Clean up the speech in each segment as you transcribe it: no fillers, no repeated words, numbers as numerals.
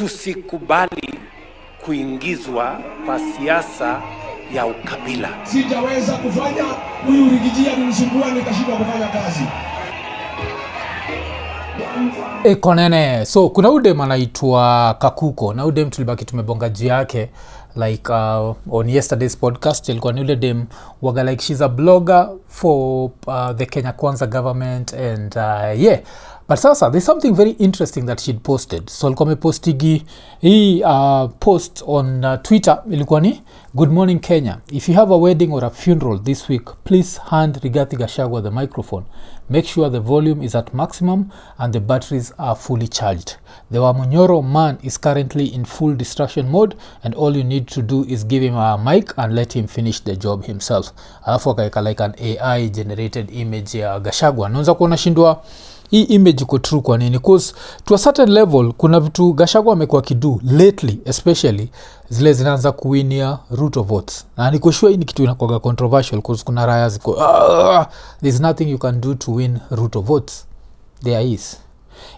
Tusikubali kuingizwa kwa siasa ya ukabila. Sijaweza kufanya, huyu Rigijia nisumbua nikashindwa kufanya kazi. Konene, so kuna udem anaitwa Kakuko, na udem tulibaki tumebonga juu yake like on yesterday's podcast. Ilikuwa ni ule dem waga like she's a blogger for the Kenya Kwanza government and yeah. But sasa there's something very interesting that she'd posted. So alikuwa amepostigi hii post on Twitter. Ilikuwa ni good morning Kenya. If you have a wedding or a funeral this week, please hand Rigathi Gachagua the microphone. Make sure the volume is at maximum and the batteries are fully charged. The Wamunyoro man is currently in full distraction mode and all you need to do is give him a mic and let him finish the job himself. Alafu akaeka like an AI generated image ya Gachagua. Naanza kuona shindwa hii image iko true kwa nini? Because to a certain level kuna vitu Gachagua amekuwa kidu lately, especially zile zinaanza kuwinia Ruto votes. Na niko sure hii ni kitu inakuwa controversial because kuna raya ziko there's nothing you can do to win Ruto votes. There is.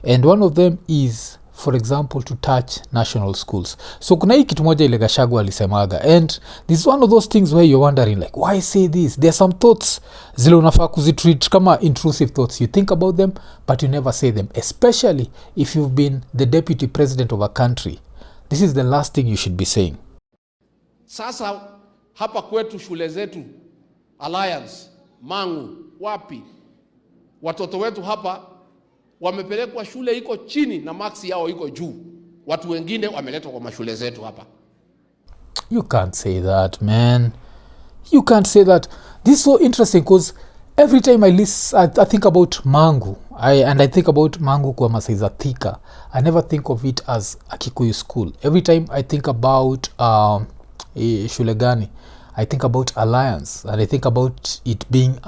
And one of them is, for example, to touch national schools. So kuna hii kitu moja ile Gachagua alisemaga, and this is one of those things where you're wondering like, why say this? There are some thoughts zile unafaa kuzitreat kama intrusive thoughts. You think about them but you never say them, especially if you've been the deputy president of a country. This is the last thing you should be saying. Sasa hapa kwetu shule zetu Alliance, Mang'u, wapi watoto wetu hapa wamepelekwa shule iko chini na maksi yao iko juu. Watu wengine wameletwa kwa mashule zetu hapa. You can't say that, man. You can't say that. This is so interesting because every time I think about Mang'u, I think about Mang'u kwa Masaiza Thika. I never think of it as a Kikuyu school. Every time I think about shule gani, I think about Alliance, and I think about it being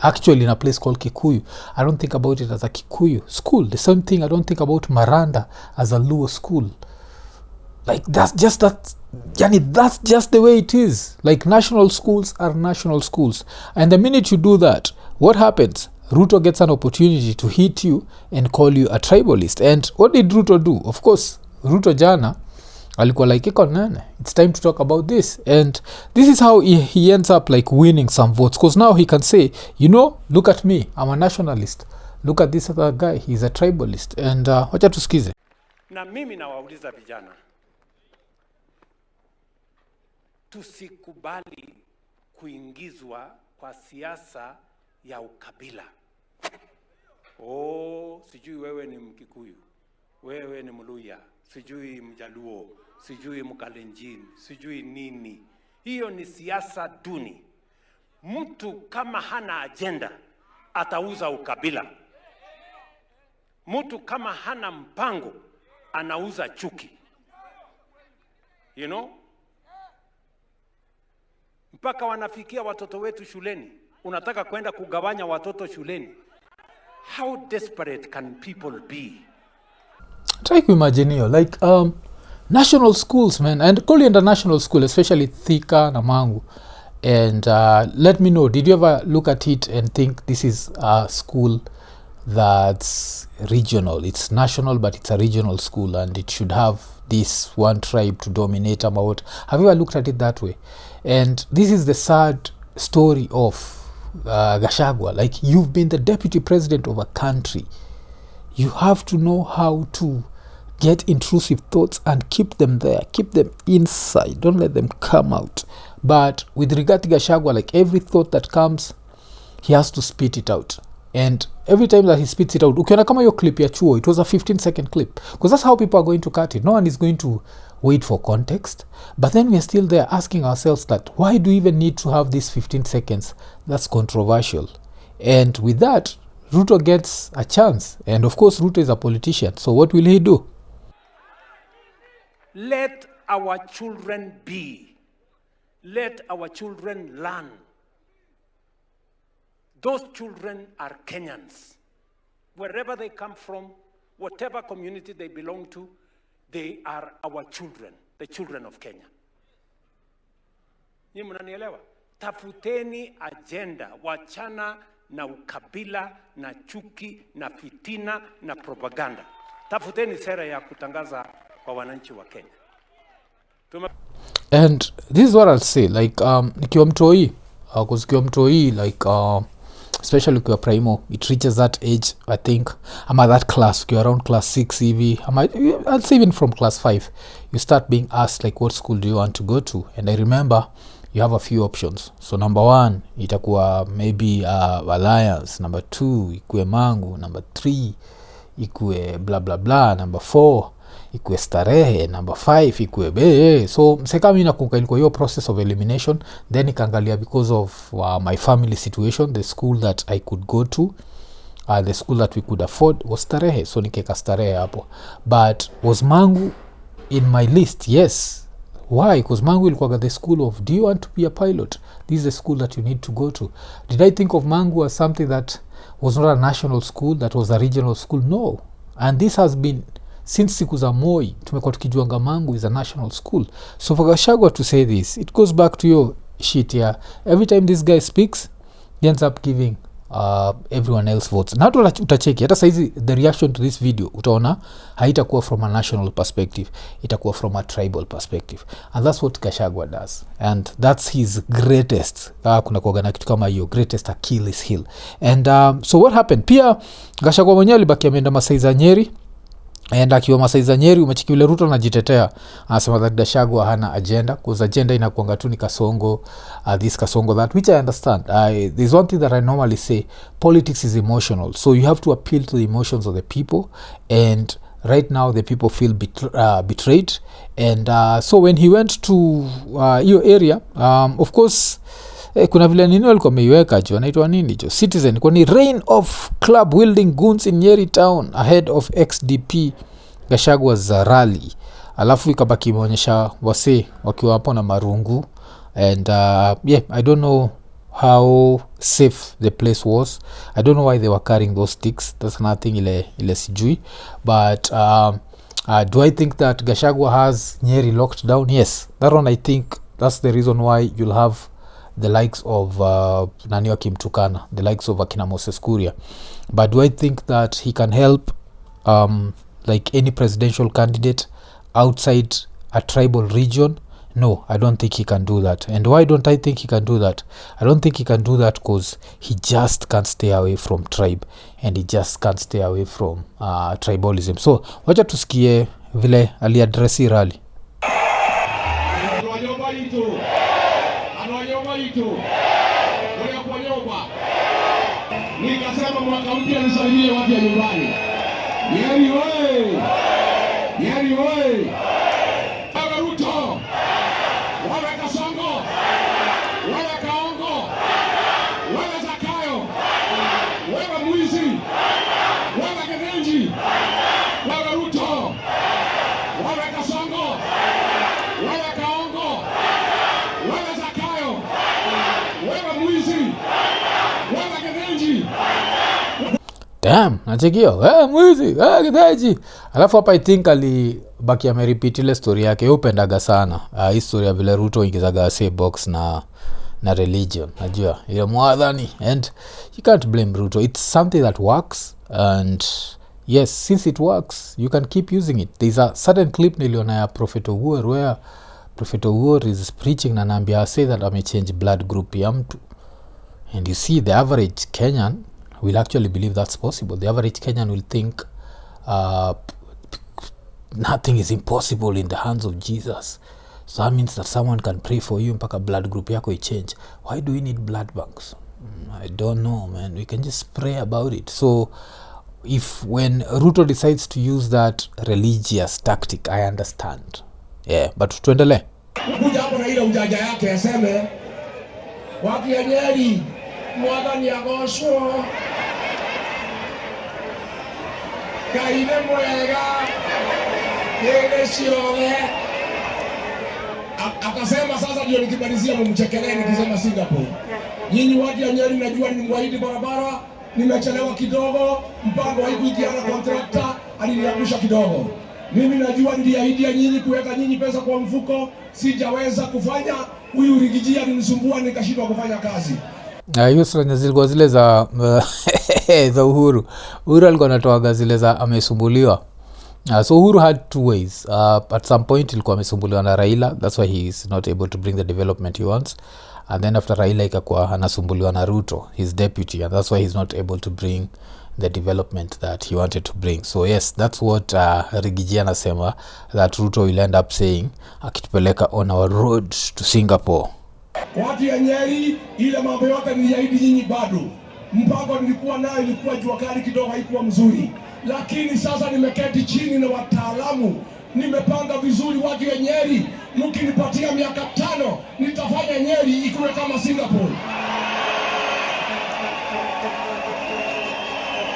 actually in a place called Kikuyu. I don't think about it as a Kikuyu school. The same thing, I don't think about Maranda as a Luo school. Like that's just the way it is. Like national schools are national schools. And the minute you do that, what happens? Ruto gets an opportunity to hit you and call you a tribalist. And what did Ruto do? Of course, Ruto jana alikuwa like, it's time to talk about this. And this is how he ends up like winning some votes. Because now he can say, look at me, I'm a nationalist. Look at this other guy, he's a tribalist. And wacha tusikize. Na mimi nawauliza vijana, tusikubali kuingizwa kwa siasa ya ukabila. Sijui wewe ni Mkikuyu, wewe ni Mluya, sijui Mjaluo, sijui Mkalenjin, sijui nini. Hiyo ni siasa duni. Mtu kama hana agenda atauza ukabila. Mtu kama hana mpango anauza chuki. Mpaka wanafikia watoto wetu shuleni. Unataka kwenda kugawanya watoto shuleni. How desperate can people be? Try to imagine you like national schools, man, and call it a national school, especially Thika na Mang'u. And let me know, did you ever look at it and think this is a school that's regional? It's national, but it's a regional school, and it should have this one tribe to dominate about. Have you ever looked at it that way? And this is the sad story of Gachagua. Like, you've been the deputy president of a country. You have to know how to get intrusive thoughts and keep them there, keep them inside, don't let them come out. But with Rigathi Gachagua, like every thought that comes, he has to spit it out. And every time that he spits it out, ukiona kama your clip ya chuo, it was a 15-second clip. Because that's how people are going to cut it. No one is going to wait for context. But then we're still there asking ourselves that, why do we even need to have these 15 seconds? That's controversial. And with that, Ruto gets a chance. And of course, Ruto is a politician. So what will he do? Let our children be. Let our children learn. Those children are Kenyans. Wherever they come from, whatever community they belong to, they are our children, the children of Kenya. Ni mnanielewa? Tafuteni agenda, wachana na ukabila, na chuki, na fitina, na propaganda. Tafuteni sera ya kutangaza kwa wananchi wa Kenya. And this is what I'll say, like nikiwa mtoi, kuzikiwa mtoi, like especially ukiwa primo, it reaches that age, I think, I'm at that class, ukiwa around class 6 hivi, I'll say even from class 5, you start being asked like what school do you want to go to, and I remember you have a few options. So number 1 itakuwa maybe Alliance, number 2 ikuwe Mang'u, number 3 ikuwe blah blah blah, number 4 ikuwe Starehe, number 5 ikuwe be. So mseka mimi nakumbuka ilikuwa hiyo process of elimination, then ikaangalia because of my family situation, the school that I could go to, the school that we could afford was Starehe, so nikeka Starehe hapo. But was Mang'u in my list? Yes. Why? Because Mang'u ilikuwa the school of, do you want to be a pilot? This is the school that you need to go to. Did I think of Mang'u as something that was not a national school, that was a regional school? No. And this has been since siku za Moi, tumekuwa tukijuanga Mang'u is a national school. So for Gachagua to say this, it goes back to your shit here. Every time this guy speaks, he ends up giving everyone else votes. Na utacheki hata saizi the reaction to this video utaona haitakuwa from a national perspective, itakuwa from a tribal perspective, and that's what Gachagua does, and that's his greatest kuna kuagana kitu kama hiyo, greatest Achilles heel. And so what happened, pia Gachagua mwenyewe alibaki ameenda Masai za Nyeri, and akiwa Masai za Nyeri umechiki ule Ruto anajitetea, anasema that Gachagua hana agenda, because agenda inakuanga tu ni kasongo, this kasongo that, which I understand. There's one thing that I normally say, politics is emotional, so you have to appeal to the emotions of the people, and right now the people feel betrayed. And so when he went to hiyo area, of course kuna vile Nini walikuwa meiweka jo, anaitwa nini jo, Citizen, kwa ni reign of club wielding goons in Nyeri town ahead of ex-DP Gachagua's rally. Alafu ikabaki imeonyesha wase wakiwa hapo na marungu, and I don't know how safe the place was. I don't know why they were carrying those sticks. That's nothing ile sijui. But do I think that Gachagua has Nyeri locked down? Yes. That one I think that's the reason why you'll have the likes of nani wa Kimtukana, the likes of Akina Moses Kuria. But do I think that he can help like any presidential candidate outside a tribal region? No, I don't think he can do that. And why don't I think he can do that? I don't think he can do that because he just can't stay away from tribe, and he just can't stay away from tribalism. So wacha tusikie vile aliaddressi rally. Nikasema mwaka mpya nisalimie watu ya nyumbani. Nyeri wewe! Nyeri wewe! Baba Ruto! Wewe Kasongo! Wewe Kaongo! Wewe Zakayo! Wewe Mwizi! Wewe Kedenji! Wewe Ruto! Wewe Kasongo! Wewe Kaongo! Wewe Zakayo! Wewe Mwizi! Wewe Kedenji! Damn, nachekio, mwizi, kidaji. Alafu hapa I think alibaki amerepeat ile story yake, upendaga sana. Hii story ya vile Ruto ingizaga say box na religion. Najua, ile mwadhani. And you can't blame Ruto. It's something that works. And yes, since it works, you can keep using it. There's a certain clip niliona ya Prophet Uhuru where Prophet Uhuru is preaching na naambia say that amechange blood group ya mtu. And you see the average Kenyan will actually believe that's possible. The average Kenyan will think nothing is impossible in the hands of Jesus. So that means that someone can pray for you mpaka blood group yako i-change. Why do we need blood banks? I don't know, man. We can just pray about it. So if when Ruto decides to use that religious tactic, I understand. Yeah, but tuendelee. Kuja hapo na ile ujaja yake aseme watu ya Nyeri mwadhani agocwo Kaine mwega yeye sione. Akasema sasa ndio nikimalizia mumchekeleni nikisema Singapore. Nyinyi watu ya Nyeri najua ni mwaidi barabara, nimechelewa kidogo, mpango wa kuingia na contractor aliniangusha kidogo. Mimi najua niliahidi nyinyi kuweka nyinyi pesa kwa mfuko, sijaweza kufanya. Huyu Rigiji alinisumbua nikashindwa kufanya kazi. Hiyo sura zilikuwa zile za za Uhuru. Uhuru alikuwa anatoa zile za amesumbuliwa. So Uhuru had two ways. At some point ilikuwa amesumbuliwa na Raila, that's why he is not able to bring the development he wants. And then after Raila ikakuwa anasumbuliwa na Ruto, his deputy, and that's why he's not able to bring the development that he wanted to bring. So yes, that's what Rigiji anasema, that Ruto will end up saying akitupeleka on our road to Singapore. Watu ya Nyeri, ile mambo yote niliahidi nyinyi bado. Mpango nilikuwa nayo ilikuwa jua kali kidogo, haikuwa mzuri. Lakini sasa nimeketi chini na wataalamu, nimepanga vizuri. Watu ya Nyeri, mkinipatia miaka 5 nitafanya Nyeri ikuwe kama Singapore.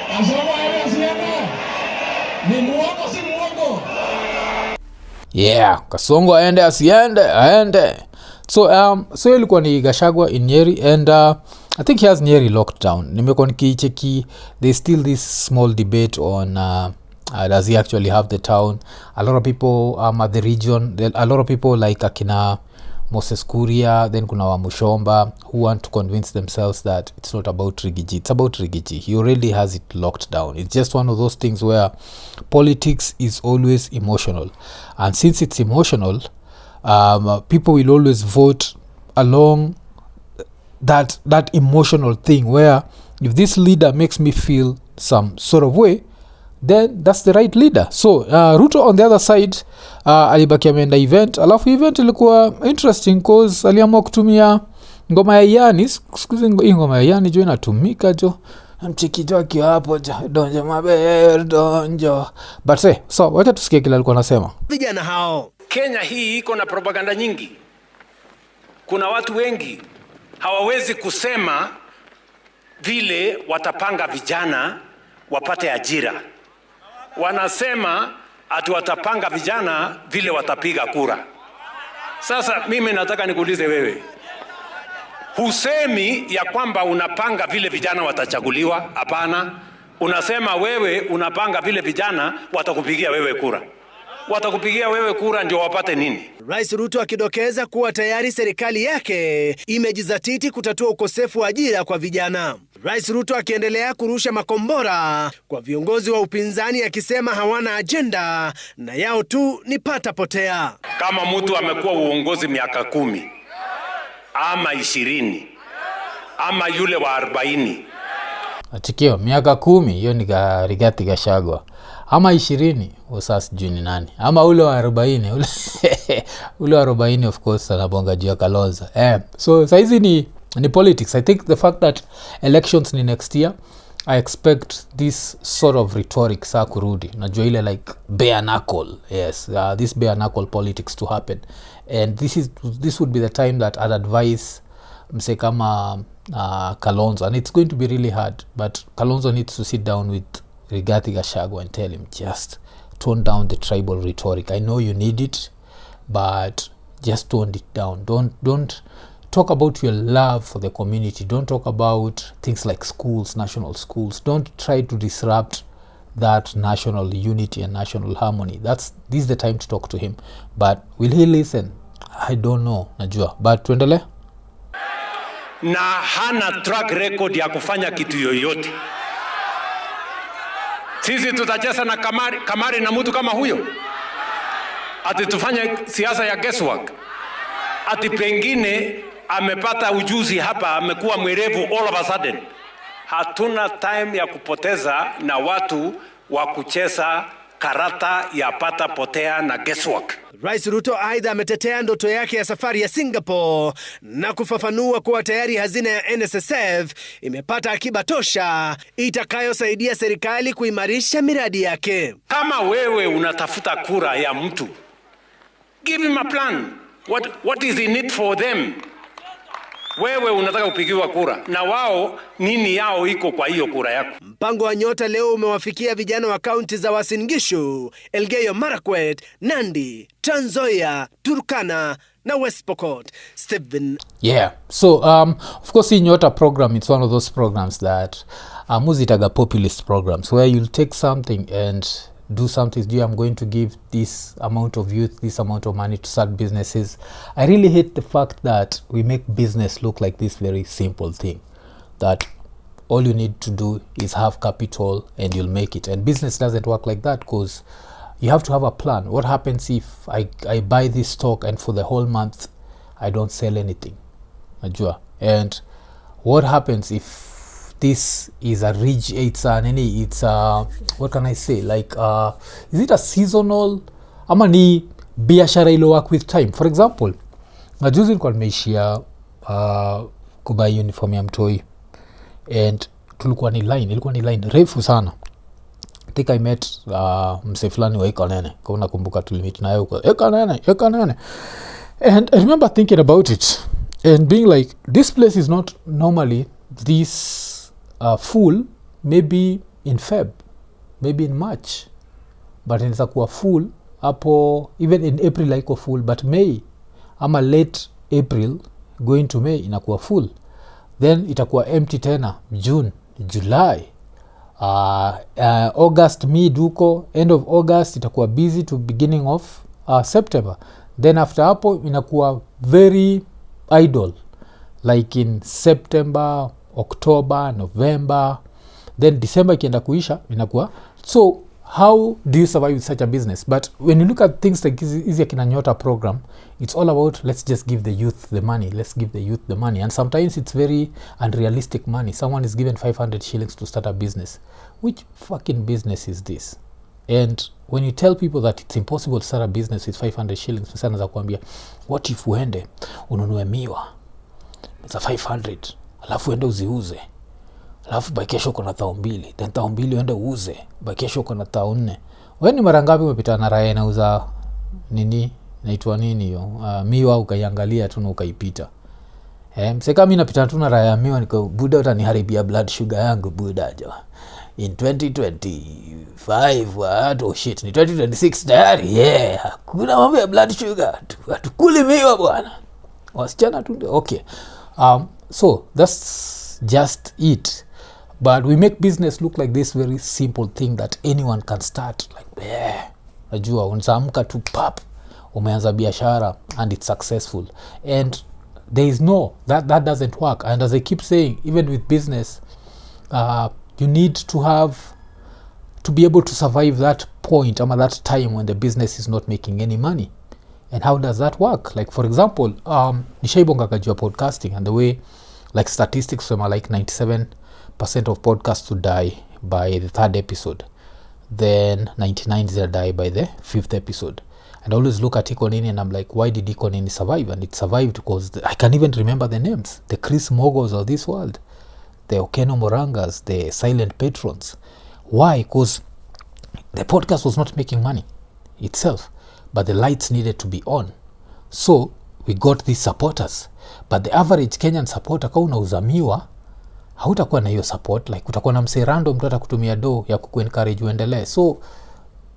Kasongo aende asiende? Ni muongo si muongo? Yeah, Kasongo aende asiende? Aende. So ilikuwa ni Gachagua in Nyeri, and I think he has Nyeri locked down. Nimekuwa nikicheki, there's still this small debate on does he actually have the town. A lot of people at the region, a lot of people like akina Moses Kuria, then kuna wa Mushomba, who want to convince themselves that it's not about Rigiji, it's about Rigiji. He already has it locked down. It's just one of those things where politics is always emotional, and since it's emotional, people will always vote along that emotional thing, where if this leader makes me feel some sort of way, then that's the right leader. So Ruto on the other side, alibaki ameenda event, alafu event ilikuwa interesting cause aliamua kutumia ngoma ya Yani. Sikuzi ngoma ya Yani jo inatumika jo, mchikijo akiwa hapo jo, donjo maber donjo, but so wacha tusikie kile alikuwa anasema. Vijana hao, Kenya hii iko na propaganda nyingi. Kuna watu wengi hawawezi kusema vile watapanga vijana wapate ajira. Wanasema ati watapanga vijana vile watapiga kura. Sasa mimi nataka nikuulize wewe, husemi ya kwamba unapanga vile vijana watachaguliwa? Hapana, unasema wewe unapanga vile vijana watakupigia wewe kura. Watakupigia wewe kura ndio wapate nini? Rais Ruto akidokeza kuwa tayari serikali yake imejizatiti kutatua ukosefu wa ajira kwa vijana. Rais Ruto akiendelea kurusha makombora kwa viongozi wa upinzani, akisema hawana ajenda na yao tu ni pata potea. Kama mtu amekuwa uongozi miaka 10 ama 20 ama yule wa 40, atikio miaka 10, hiyo ni Rigathi Gachagua. Ama 20 usasi juni nani, ama ule wa 40 ule wa 40 of course anabonga juu ya Kalonzo. So saizi ni politics. I think the fact that elections ni next year, I expect this sort of rhetoric saa kurudi. Najua ile like bare knuckle, yes, this bare knuckle politics to happen, and this would be the time that I'd advise mse kama Kalonzo, and it's going to be really hard, but Kalonzo needs to sit down with Rigathi Gachagua and tell him, just tone down the tribal rhetoric. I know you need it, but just tone it down. Don't talk about your love for the community. Don't talk about things like schools, national schools. Don't try to disrupt that national unity and national harmony. This is the time to talk to him. But will he listen? I don't know, najua. But tuendelee. Na hana track record ya kufanya kitu yoyote. Sisi tutacheza na kamari na mtu kama huyo? Ati tufanye siasa ya guesswork? Ati pengine amepata ujuzi hapa, amekuwa mwerevu all of a sudden? Hatuna time ya kupoteza na watu wa kucheza karata ya pata potea na guesswork. Rais Ruto aidha ametetea ndoto yake ya safari ya Singapore na kufafanua kuwa tayari hazina ya NSSF imepata akiba tosha itakayosaidia serikali kuimarisha miradi yake. Kama wewe unatafuta kura ya mtu, give him a plan. What is in it for them? Wewe unataka kupigiwa kura na wao, nini yao iko kwa hiyo kura yako? Mpango wa Nyota leo umewafikia vijana wa kaunti za Uasin Gishu, Elgeyo Marakwet, Nandi, Trans Nzoia, Turkana na West Pokot. Stephen. Yeah. So of course in Nyota program, it's one of those programs that muzitaga populist programs, where you'll take something and do something. I'm going to give this amount of youth this amount of money to start businesses. I really hate the fact that we make business look like this very simple thing, that all you need to do is have capital and you'll make it. And business doesn't work like that, because you have to have a plan. What happens if I buy this stock and for the whole month I don't sell anything? Najua. And what happens if this is a what can I say, like is it a seasonal ama ni biashara ilo work with time? For example, najuzi nilikuwa nimeishia kubuy uniform ya mtoi, and ilikuwa ni line refu sana. I think I met mse fulani wa Ikonene, kwa nakumbuka tulimit naye huko Ikonene. And I remember thinking about it and being like, this place is not normally this full, maybe in Feb, maybe in March, but inaweza kuwa full hapo, even in April haiko full, but May ama late April going to May inakuwa full, then itakuwa empty tena June, July, August mid huko, end of August itakuwa busy to beginning of September, then after hapo inakuwa very idle, like in September, October, November, then December ikienda kuisha inakuwa. So how do you survive with such a business? But when you look at things like hizi akina Nyota program, it's all about let's just give the youth the money, and sometimes it's very unrealistic money. Someone is given 500 shillings to start a business. Which fucking business is this? And when you tell people that it's impossible to start a business with 500 shillings, msana za kuambia, what if uende ununue miwa za 500 alafu uende uziuze, alafu by kesho uko na 2,000, then 2,000 uende uuze, by kesho uko na 4,000. Wewe ni mara ngapi umepita na Raila nauza nini, naitwa nini hiyo, miwa ukaiangalia tu na ukaipita? Mseka mimi napita tu na Raila miwa niko buda, utaniharibia blood sugar yangu buda jo. In 2025 oh shit, ni 2026 tayari, kuna mambo ya blood sugar, tukuli miwa bwana, wasichana tu. Okay, so that's just it. But we make business look like this very simple thing that anyone can start, like najua unzaamka tu pap umeanza biashara and it's successful, and there is no that doesn't work. And as I keep saying, even with business, you need to be able to survive that point or that time when the business is not making any money. And how does that work? Like for example, nishaibonga kajua podcasting, and the way like statistics from like 97% of podcasts to die by the 3rd episode, then 99 die by the 5th episode. And I always look at Nini and I'm like, why did Nini survive? And it survived because I can't even remember the names, the Chris Mogos of this world, the Okeno Morangas, the Silent Patrons. Why? Because the podcast was not making money itself, but the lights needed to be on. So we got these supporters, but the average Kenyan supporter kama unauza miwa hautakuwa na hiyo support. Like utakuwa na mse random mtu atakutumia do ya kuencourage uendelee. So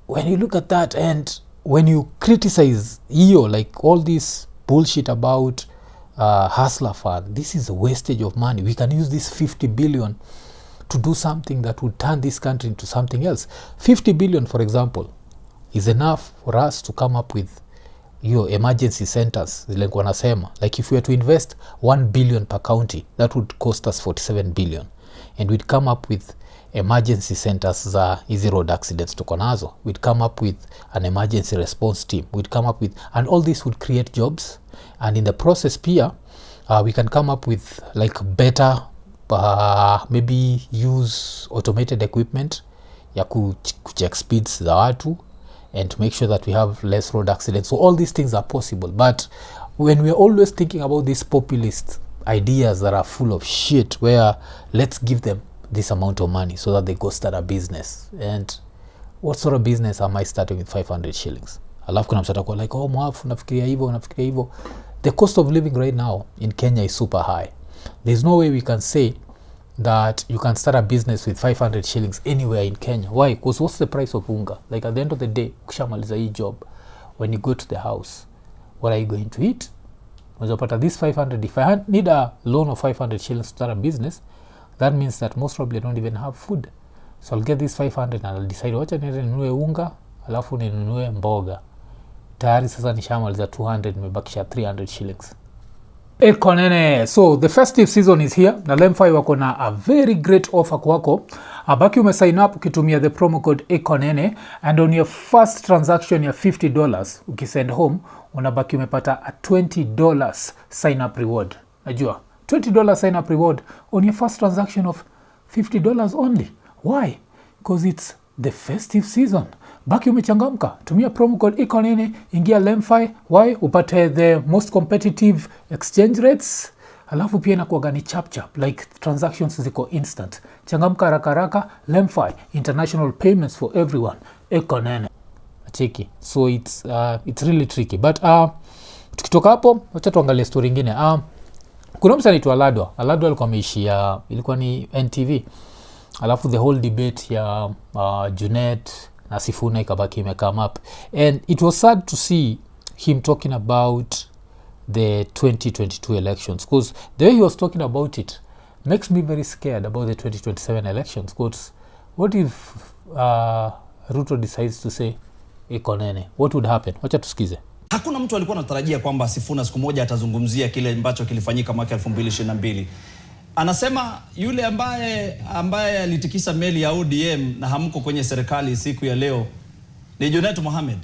when you look at that and when you criticize hiyo, like all this bullshit about hustler fund, this is a wastage of money. We can use this 50 billion to do something that would turn this country into something else. 50 billion, for example, is enough for us to come up with emergency centers. Like if we were to invest 1 billion per county, that would cost us 47 billion. And we'd come up with emergency centers za easy road accidents tuko nazo. We'd come up with an emergency response team. We'd come up with, and all this would create jobs. And in the process pia, we can come up with like better, maybe use automated equipment ya kucheck speeds za watu, and to make sure that we have less road accidents. So all these things are possible. But when we're always thinking about these populist ideas that are full of shit, where let's give them this amount of money so that they go start a business. And what sort of business am I starting with 500 shillings? Alafu kuna msata kwa like, mwafu nafikiria hivyo. The cost of living right now in Kenya is super high. There's no way we can say that you can start a business with 500 shillings anywhere in Kenya. Why? Because what's the price of unga? Like at the end of the day, kushamaliza hii job, when you go to the house, what are you going to eat? Unapata this 500, if I need a loan of 500 shillings to start a business, that means that most probably I don't even have food. So I'll get this 500 and I'll decide wacha ninunue unga, alafu ninunue mboga. Tayari sasa nishamaliza 200, nimebakisha 300 shillings. Ekonene. So the festive season is here. Na Lemfi wako na a very great offer kwako. Baki umesign up ukitumia the promo code EKONENE, and on your first transaction ya $50 ukisend home unabaki umepata a $20 sign up reward. Najua $20 sign up reward on your first transaction of $50 only. Why? Because it's the festive season. Baki umechangamka, tumia promo code EKONENE, ingia Lemfi. Why? Upate the most competitive exchange rates. Alafu pia inakuwaga ni chap like transactions ziko instant. Changamka haraka, Lemfi, international payments for everyone. EKONENE. Tricky. So it's really tricky. But tukitoka hapo wacha tuangalie story nyingine. Kuna msanii anaitwa Aladwa. Aladwa alikuwa ameishia, ilikuwa ni NTV. Alafu the whole debate ya Junet na Suna ikabaki imecome up, and it was sad to see him talking about the 2022 elections, because the way he was talking about it makes me very scared about the 2027 elections. Because what if Ruto decides to say EKONENE? What would happen? Wacha tusikize. Hakuna mtu alikuwa anatarajia kwamba Suna siku moja atazungumzia kile ambacho kilifanyika mwaka 2022. Anasema yule ambaye alitikisa meli ya ODM na hamko kwenye serikali siku ya leo ni Junet Mohamed.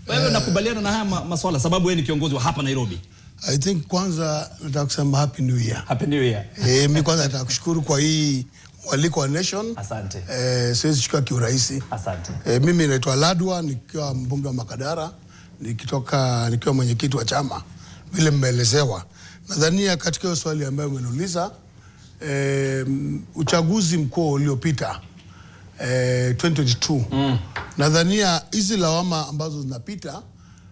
Wewe unakubaliana na haya masuala sababu wewe ni kiongozi wa hapa Nairobi? I think kwanza nataka kusema happy new year. Happy new year. Mimi kwanza nataka kushukuru kwa hii mwaliko wa nation. Asante. Siwezi chukua kiurahisi. Asante. Mimi naitwa Aladwa, nikiwa mbunge wa Makadara, nikiwa mwenyekiti wa chama vile mmeelezewa. Nadhania katika hiyo swali ambayo umeniuliza, uchaguzi mkuu uliopita 2022, nadhania hizi lawama ambazo zinapita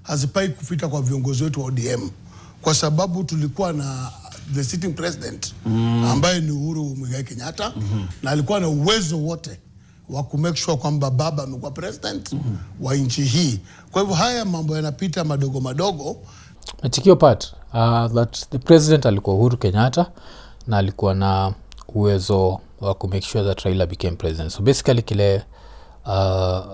hazipai kufita kwa viongozi wetu wa ODM, kwa sababu tulikuwa na the sitting president ambaye ni Uhuru Kenyatta, na alikuwa na uwezo wote wa kumake sure kwamba baba amekuwa president wa nchi hii. Kwa hivyo haya mambo yanapita madogo. Matikio part that the president alikuwa Uhuru Kenyatta na alikuwa na uwezo wa kumake sure that Raila became president. So basically kile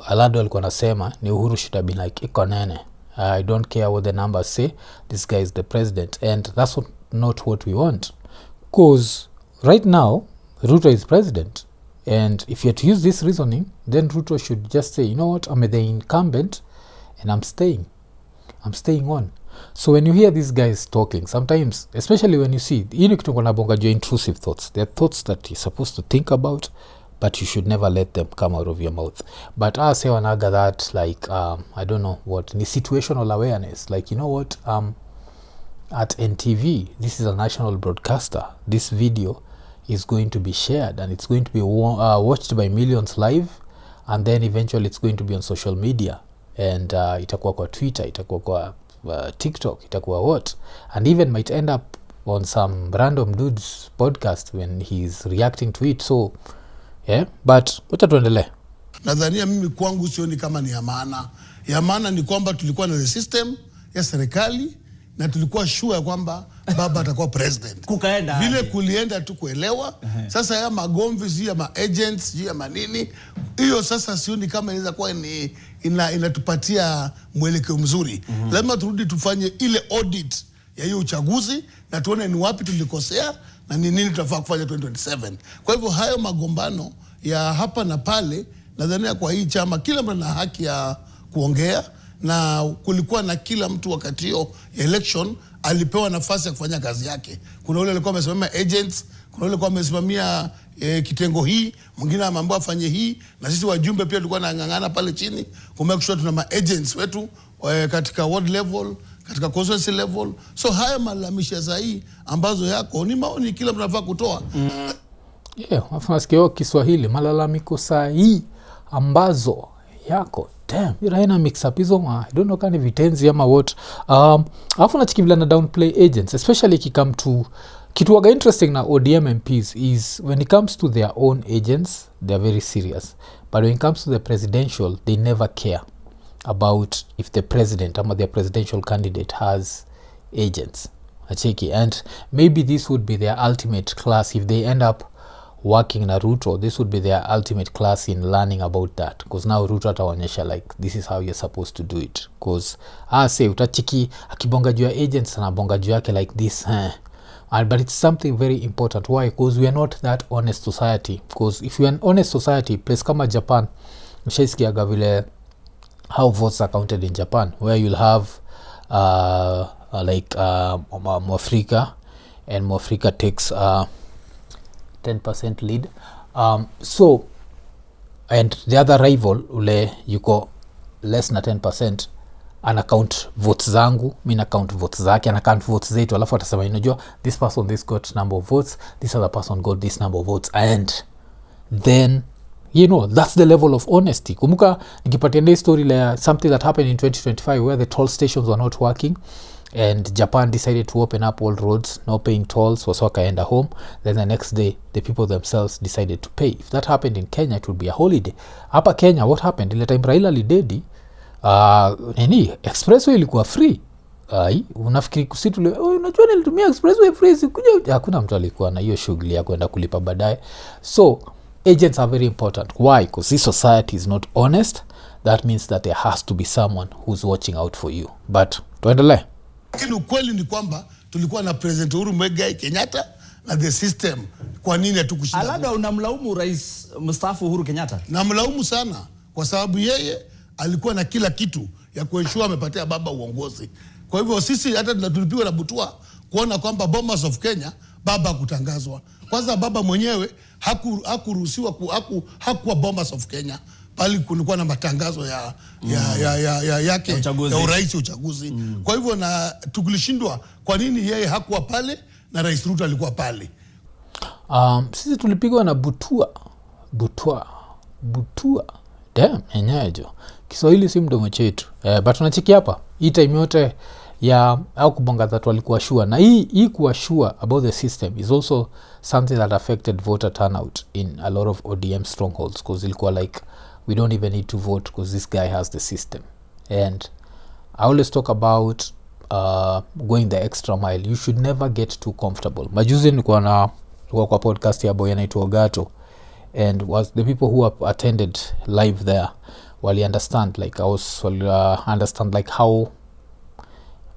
Aladwa alikuwa anasema ni Uhuru should have been like EKONENE. I don't care what the numbers say, this guy is the president, and that's not what we want. Because right now Ruto is president, and if you have to use this reasoning, then Ruto should just say, you know what, I'm the incumbent and I'm staying on. So when you hear these guys talking, sometimes, especially when you see, intrusive thoughts, they're thoughts that you're supposed to think about, but you should never let them come out of your mouth. But I say wanaga that, like, I don't know what, ni situational awareness. Like, you know what, at NTV, this is a national broadcaster. This video is going to be shared, and it's going to be watched by millions live, and then eventually it's going to be on social media. And itakuwa kwa Twitter, itakuwa kwa TikTok, itakuwa what, and even might end up on some random dude's podcast when he's reacting to it. So yeah, but wacha tuendelee. Nadhania mimi kwangu sioni kama ni ya maana. Ya maana ni kwamba tulikuwa na the system ya serikali na tulikuwa sure kwamba baba atakuwa president. Kukaenda vile kulienda tu kuelewa. Sasa ya magomvi ya ma agents ya manini, hiyo sasa sioni kama inaweza kuwa ni inatupatia mwelekeo mzuri. Lazima turudi tufanye ile audit ya hiyo uchaguzi na tuone ni wapi tulikosea na ni nini tutafaa kufanya 2027. Kwa hivyo hayo magombano ya hapa na pale, nadhani kwa hii chama kila mtu ana haki ya kuongea, na kulikuwa na kila mtu wakati hiyo election alipewa nafasi ya kufanya kazi yake. Kuna yule alikuwa amesimamia agents, kuna yule alikuwa amesimamia kitengo hii, mwingine ameambiwa afanye hii, na sisi wajumbe pia tulikuwa nangangana pale chini kumake sure tuna ma agents wetu katika ward level, katika constituency level. So haya malalamisho sahihi ambazo yako ni maoni kila mtu anafaa kutoa. Nasikia Kiswahili malalamiko sahihi ambazo yako. Damn, you haina mix up hizo I don't know kani vitenzi ama what. Alafu nachikivila na downplay agents, especially ikikam to kitu waga interesting na ODM MPs is when it comes to their own agents, they're very serious. But when it comes to the presidential, they never care about if the president or their presidential candidate has agents. Acheki, and maybe this would be their ultimate class if they end up working na Ruto. This would be their ultimate class in learning about that, because now Ruto ataonyesha like this is how you're supposed to do it. Because say utachiki akibonga juu ya agents na bonga juu yake like this, But it's something very important. Why? Because we are not that honest society. Because if we are an honest society, place kama Japan, mshaisikiaga vile how votes are counted in Japan, where you'll have Mwafrika, and Mwafrika takes 10% lead. So, and the other rival ule yuko less than 10%, ana count votes zangu, mina count votes zake, ana count votes zetu, alafu atasema unajua this person this got number of votes, this other person got this number of votes, and then that's the level of honesty. Kumbuka nikipatia the story like something that happened in 2025 where the toll stations were not working and Japan decided to open up all roads, no paying tolls, was wakaenda home. Then the next day the people themselves decided to pay. If that happened in Kenya, it would be a holiday. Hapa Kenya, what happened? Ile time Raila lidedi, expressway ilikuwa free. Unafikiri kusitu unajua nilitumia expressway free, sikuja, hakuna mtu alikuwa na hiyo shughuli ya kwenda kulipa baadaye. So agents are very important. Why? Because this society is not honest. That means that there has to be someone who's watching out for you. But tuendelee. Lakini ukweli ni kwamba tulikuwa na President Uhuru Kenyatta na the system. Kwa nini hatukushinda? Aladwa, unamlaumu rais mstaafu Uhuru Kenyatta? Namlaumu sana kwa sababu yeye alikuwa na kila kitu ya kuensure amepatia baba uongozi. Kwa hivyo sisi hata tulipigwa na butua kuona kwamba Bomas of Kenya baba kutangazwa. Kwanza baba mwenyewe hakuruhusiwa hakuwa Bomas of Kenya, bali kulikuwa na matangazo yake ya urais uchaguzi. Kwa hivyo na tulishindwa kwa nini yeye hakuwa pale na Rais Ruto alikuwa pale. Sisi tulipigwa na butua. Damn, enyejo. Kiswahili si mdomo chetu. But tunacheki hapa. Hii time yote ya au kubonga that walikuwa sure. Na hii kuwa sure about the system is also something that affected voter turnout in a lot of ODM strongholds, because ilikuwa like we don't even need to vote because this guy has the system. And I always talk about going the extra mile. You should never get too comfortable. Majuzi nilikuwa kwa podcast ya boy anaitwa Gato, and was the people who attended live there wali understand like I was understand like how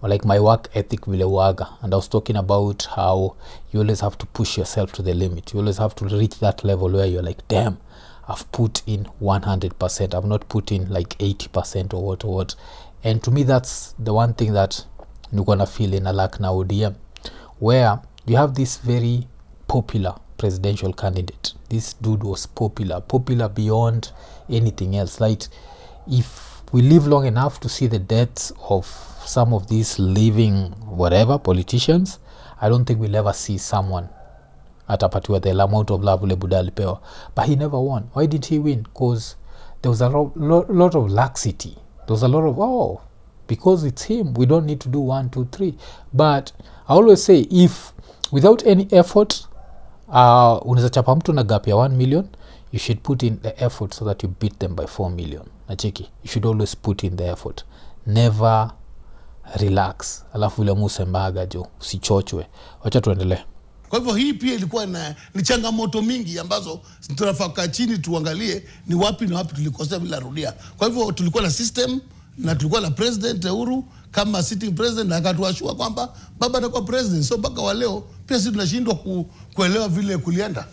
like my work ethic vile waga, and I was talking about how you always have to push yourself to the limit. You always have to reach that level where you're like, damn, I've put in 100%. I've not put in like 80% or what. And to me, that's the one thing that you're gonna feel in a lack now ODM, where you have this very popular presidential candidate. This dude was popular beyond anything else. Like, if we live long enough to see the deaths of some of these living whatever politicians, I don't think we'll ever see someone atapatiwa the amount of love ule Buda alipewa. But he never won. Why did he win? Because there was a lot of laxity. There was a lot of, because it's him, we don't need to do 1, 2, 3. But I always say, if without any effort, unaweza chapa mtu na gap ya 1 million, you should put in the effort so that you beat them by 4 million. Nacheki, you should always put in the effort. Never relax. Alafu vile musembaga jo, usichochwe. Wacha tuendelee. Kwa hivyo hii pia ilikuwa ni changamoto mingi ambazo tunafaka chini tuangalie ni wapi na wapi tulikosea bila rudia. Kwa hivyo tulikuwa na system na tulikuwa na President Uhuru kama sitting president, na akatuashua kwamba baba atakuwa president. So mpaka wa leo pia sisi tunashindwa kuelewa vile kulienda.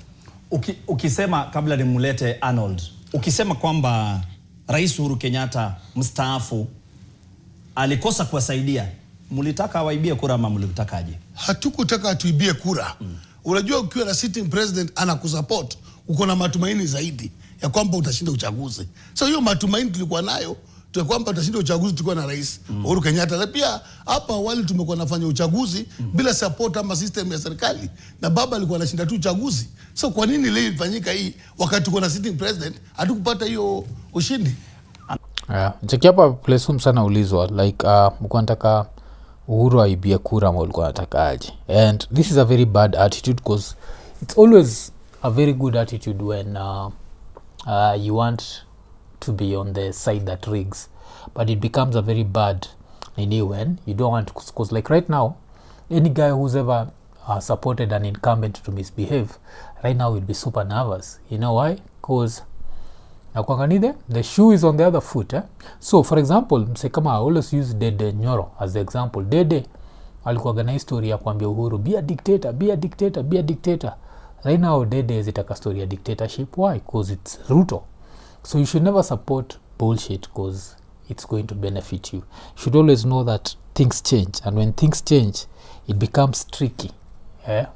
Ukisema kabla nimulete Arnold, ukisema kwamba Rais Uhuru Kenyatta mstaafu alikosa kuwasaidia, mulitaka waibie kura ama mulitakaje? Hatukutaka tuibie kura. Unajua ukiwa na sitting president anakusupport, uko na matumaini zaidi ya kwamba utashinda uchaguzi. So hiyo matumaini tulikuwa nayo, kwamba utashinda uchaguzi tulikuwa na Rais Uhuru Kenyatta. Na pia hapa awali tumekuwa nafanya uchaguzi bila support ama system ya serikali, na baba alikuwa anashinda tu uchaguzi. So kwa nini leo ifanyika hii wakati tuko na sitting president hatukupata hiyo ushindi? Cheki hapa place sana ulizwa like mko nataka Uhuru aibie kura ama ulikuwa natakaje? And this is a very bad attitude, because it's always a very good attitude when you want to be on the side that rigs, but it becomes a very bad when you don't want to, because like right now any guy who's ever supported an incumbent to misbehave right now will be super nervous. You know why? Because the shoe is on the other foot. So for example, mse kama I always use Dede Nyoro as the example. Dede alikuwa gana story ya kuambia Uhuru be a dictator, be a dictator, be a dictator. Right now nowadays itaka story ya dictatorship. Why? Because it's Ruto. So you should never support bullshit because it's going to benefit you. You should always know that things change, and when things change it becomes tricky.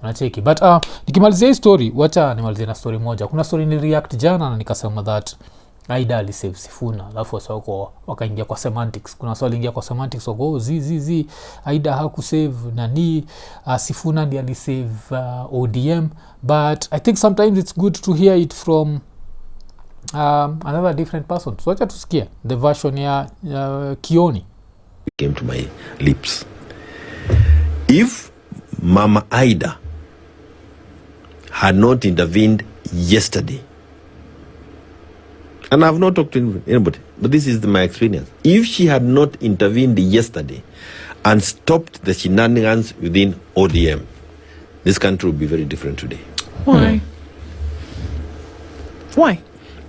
Unacheki. But nikimalizia hii story, wacha nimalizie na story moja. Kuna story ni react jana na nikasema that Aida alisave Sifuna, alafu wako wakaingia kwa semantics. Kuna swali ingia kwa semantics wako zi Aida hakusave nani, Sifuna ndiye alisave ODM. But I think sometimes it's good to hear it from another different person. So wacha tusikie the version ya Kioni. Came to my lips. If Mama Aida had not intervened yesterday, and I have not talked to anybody, but this is my experience. If she had not intervened yesterday and stopped the shenanigans within ODM, this country would be very different today. Why? Why?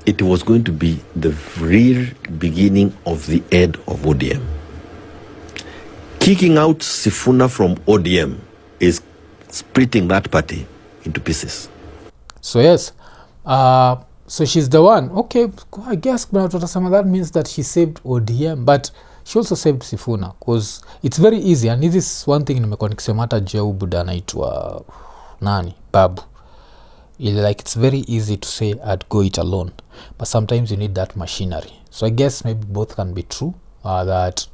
It was going to be the real beginning of the end of ODM. Kicking out Sifuna from ODM is splitting that party into pieces. So yes, so she's the one. Okay, I guess that means that she saved ODM, but she also saved Sifuna, because it's very easy, and this is one thing nimekuwa nikisema hata jeu buda anaitwa nani Babu. Like it's very easy to say I'd go it alone, but sometimes you need that machinery. So I guess maybe both can be true, that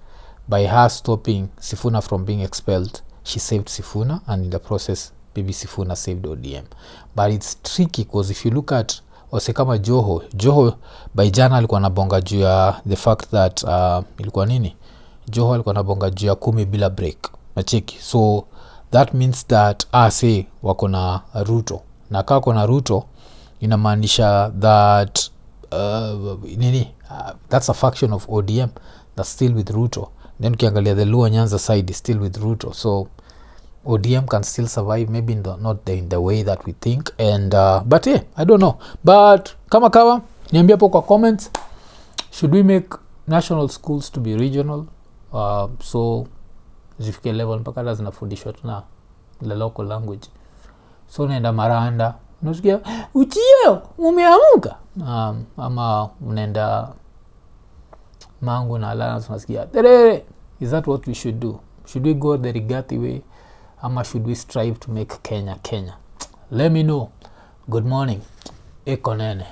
by her stopping Sifuna from being expelled, she saved Sifuna, and in the process maybe Sifuna saved ODM. But it's tricky because if you look at wase kama Joho by jana alikuwa nabonga juu ya the fact that ilikuwa nini, Joho alikuwa nabonga juu ya 10 bila break nacheki. So that means that say wako na Ruto, na kama wako na Ruto inamaanisha that that's a faction of ODM that's still with Ruto. Then ukiangalia the Luo Nyanza side is still with Ruto, so ODM can still survive, maybe not in the way that we think. And but yeah, I don't know. But kama kawa niambia hapo kwa comments, should we make national schools to be regional, so zifike level mpaka lazima zinafundishwa tuna the local language. So unaenda Maranda unasikia uchio umeamka, ama unaenda Mang'u and Alliance unasikia terere. Is that what we should do? Should we go the Rigathi way, ama should we strive to make Kenya? Let me know. Good morning. Eko nene.